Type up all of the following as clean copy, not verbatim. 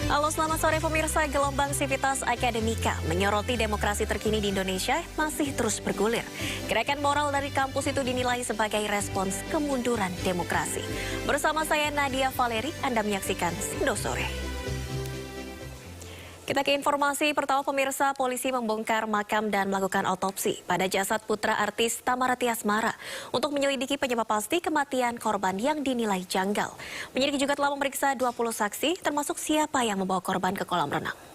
Halo, selamat sore pemirsa. Gelombang Sivitas Akademika menyoroti demokrasi terkini di Indonesia masih terus bergulir. Gerakan moral dari kampus itu dinilai sebagai respons kemunduran demokrasi. Bersama saya Nadia Valeri, Anda menyaksikan Sindo Sore. Kita ke informasi pertama pemirsa, polisi membongkar makam dan melakukan otopsi pada jasad putra artis Tamarati Asmara untuk menyelidiki penyebab pasti kematian korban yang dinilai janggal. Penyidik juga telah memeriksa 20 saksi termasuk siapa yang membawa korban ke kolam renang.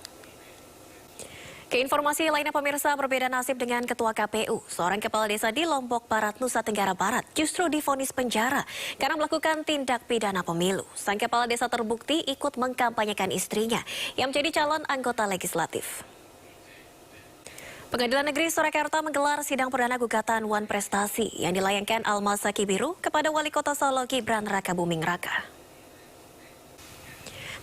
Ke informasi lainnya pemirsa, berbeda nasib dengan Ketua KPU. Seorang kepala desa di Lombok Barat, Nusa Tenggara Barat justru divonis penjara karena melakukan tindak pidana pemilu. Sang kepala desa terbukti ikut mengkampanyekan istrinya yang menjadi calon anggota legislatif. Pengadilan Negeri Surakarta menggelar sidang perdana gugatan Wan Prestasi yang dilayangkan Alma Sakibiru kepada Wali Kota Solo Gibran Rakabuming Raka.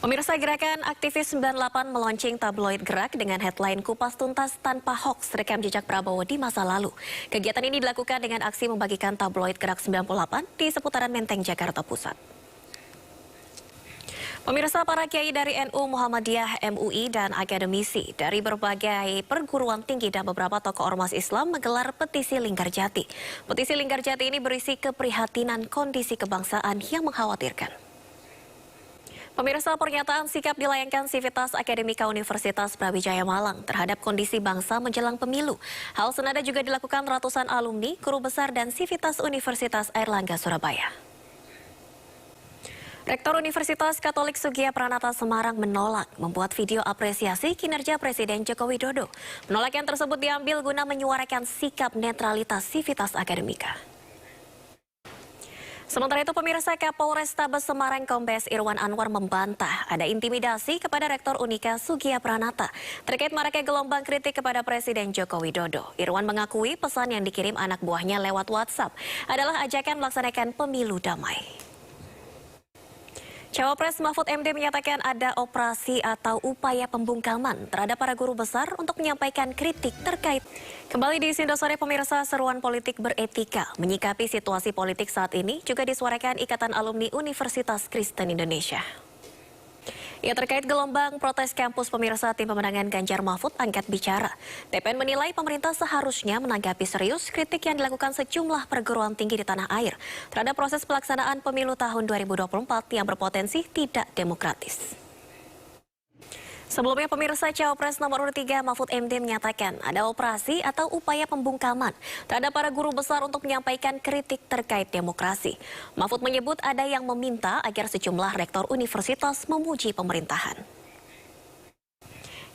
Pemirsa, gerakan aktivis 98 meluncing tabloid Gerak dengan headline Kupas Tuntas Tanpa Hoax rekam jejak Prabowo di masa lalu. Kegiatan ini dilakukan dengan aksi membagikan tabloid Gerak 98 di seputaran Menteng, Jakarta Pusat. Pemirsa, para kiai dari NU, Muhammadiyah, MUI, dan akademisi dari berbagai perguruan tinggi dan beberapa tokoh ormas Islam menggelar petisi Linggarjati. Petisi Linggarjati ini berisi keprihatinan kondisi kebangsaan yang mengkhawatirkan. Pemirsa, pernyataan sikap dilayangkan Sivitas Akademika Universitas Brawijaya Malang terhadap kondisi bangsa menjelang pemilu. Hal senada juga dilakukan ratusan alumni, guru besar dan Sivitas Universitas Airlangga Surabaya. Rektor Universitas Katolik Sugiya Pranata Semarang menolak membuat video apresiasi kinerja Presiden Joko Widodo. Penolakan tersebut diambil guna menyuarakan sikap netralitas Sivitas Akademika. Sementara itu pemirsa, Kapolrestabes Semarang Kombes Irwan Anwar membantah ada intimidasi kepada Rektor Unika Sugiya Pranata terkait maraknya gelombang kritik kepada Presiden Joko Widodo. Irwan mengakui pesan yang dikirim anak buahnya lewat WhatsApp adalah ajakan melaksanakan pemilu damai. Cawapres Mahfud MD menyatakan ada operasi atau upaya pembungkaman terhadap para guru besar untuk menyampaikan kritik terkait. Kembali di Sindo Sore pemirsa, seruan politik beretika menyikapi situasi politik saat ini juga disuarakan Ikatan Alumni Universitas Kristen Indonesia. Ya, terkait gelombang protes kampus pemirsa, tim pemenangan Ganjar Mahfud angkat bicara. TPN menilai pemerintah seharusnya menanggapi serius kritik yang dilakukan sejumlah perguruan tinggi di tanah air terhadap proses pelaksanaan pemilu tahun 2024 yang berpotensi tidak demokratis. Sebelumnya pemirsa, Cawapres nomor urut 3 Mahfud MD menyatakan ada operasi atau upaya pembungkaman terhadap para guru besar untuk menyampaikan kritik terkait demokrasi. Mahfud menyebut ada yang meminta agar sejumlah rektor universitas memuji pemerintahan.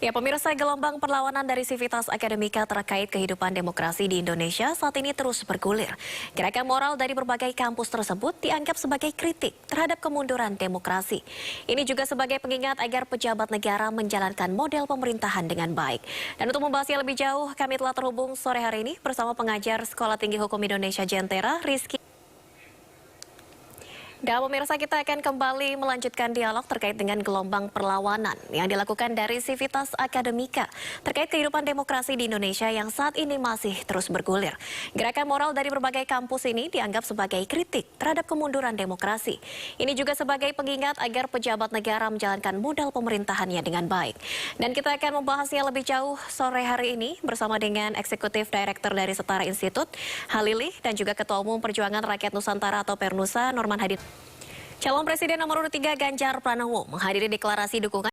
Ya pemirsa, gelombang perlawanan dari Sivitas Akademika terkait kehidupan demokrasi di Indonesia saat ini terus bergulir. Gerakan moral dari berbagai kampus tersebut dianggap sebagai kritik terhadap kemunduran demokrasi. Ini juga sebagai pengingat agar pejabat negara menjalankan model pemerintahan dengan baik. Dan untuk membahasnya lebih jauh, kami telah terhubung sore hari ini bersama pengajar Sekolah Tinggi Hukum Indonesia Jentera, Rizky. Dan pemirsa, kita akan kembali melanjutkan dialog terkait dengan gelombang perlawanan yang dilakukan dari Sivitas Akademika terkait kehidupan demokrasi di Indonesia yang saat ini masih terus bergulir. Gerakan moral dari berbagai kampus ini dianggap sebagai kritik terhadap kemunduran demokrasi. Ini juga sebagai pengingat agar pejabat negara menjalankan modal pemerintahannya dengan baik. Dan kita akan membahasnya lebih jauh sore hari ini bersama dengan Eksekutif Direktur dari Setara Institute, Halili, dan juga Ketua Umum Perjuangan Rakyat Nusantara atau Pernusa, Norman Hadi. Calon Presiden nomor urut 3 Ganjar Pranowo menghadiri deklarasi dukungan